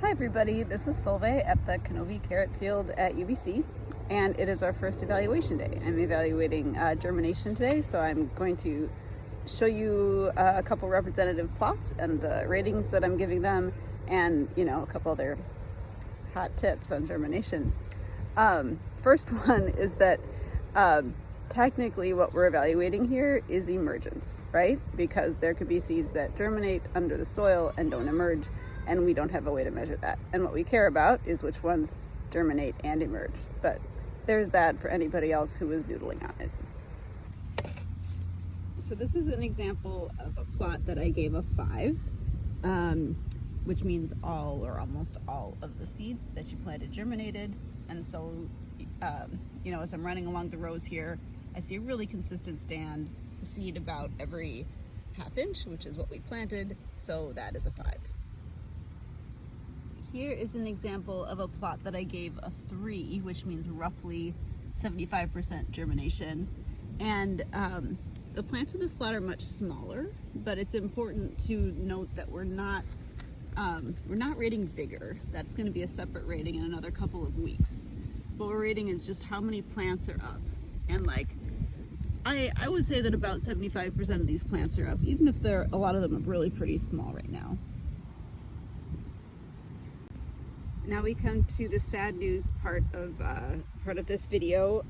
Hi everybody, this is Solveig at the CANOVI carrot field at UBC, and it is our first evaluation day. I'm evaluating germination today, so I'm going to show you a couple representative plots and the ratings that I'm giving them, and a couple other hot tips on germination. First one is that technically what we're evaluating here is emergence, right? Because there could be seeds that germinate under the soil and don't emerge, and we don't have a way to measure that. And what we care about is which ones germinate and emerge. But there's that for anybody else who is doodling on it. So this is an example of a plot that I gave a 5, which means all or almost all of the seeds that you planted germinated. And so, as I'm running along the rows here, I see a really consistent stand, a seed about every ½ inch, which is what we planted. So that is a 5. Here is an example of a plot that I gave a 3, which means roughly 75% germination. And the plants in this plot are much smaller, but it's important to note that we're not rating vigor. That's going to be a separate rating in another couple of weeks. What we're rating is just how many plants are up. And I would say that about 75% of these plants are up, even if a lot of them are really pretty small right now. Now we come to the sad news part of this video.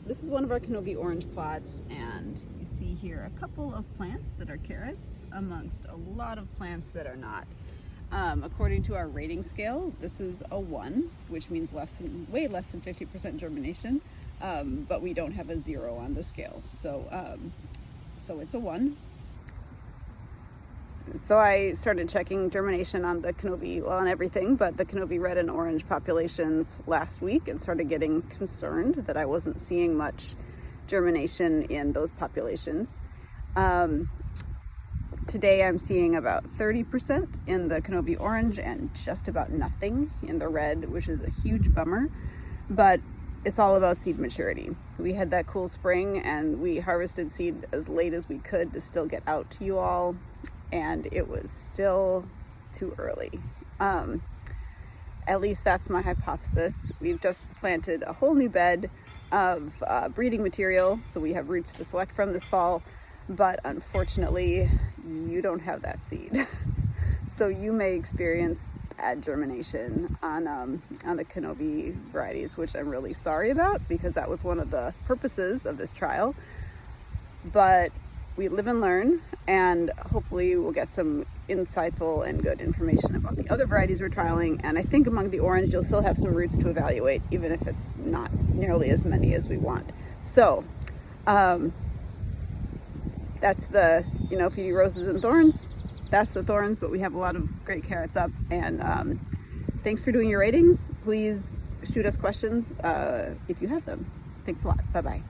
This is one of our CANOVI orange plots, and you see here a couple of plants that are carrots amongst a lot of plants that are not. According to our rating scale, this is a 1, which means way less than 50% germination, but we don't have a 0 on the scale, so it's a 1. So I started checking germination on the CANOVI, well, on everything, but the CANOVI red and orange populations last week, and started getting concerned that I wasn't seeing much germination in those populations. Today I'm seeing about 30% in the CANOVI orange and just about nothing in the red, which is a huge bummer, but it's all about seed maturity. We had that cool spring and we harvested seed as late as we could to still get out to you all, and it was still too early. At least that's my hypothesis. We've just planted a whole new bed of breeding material, so we have roots to select from this fall, but unfortunately you don't have that seed. So you may experience bad germination on the CANOVI varieties, which I'm really sorry about, because that was one of the purposes of this trial. But we live and learn, and hopefully we'll get some insightful and good information about the other varieties we're trialing. And I think among the orange, you'll still have some roots to evaluate, even if it's not nearly as many as we want. So that's the, if you do roses and thorns, that's the thorns, but we have a lot of great carrots up. And thanks for doing your ratings. Please shoot us questions if you have them. Thanks a lot. Bye-bye.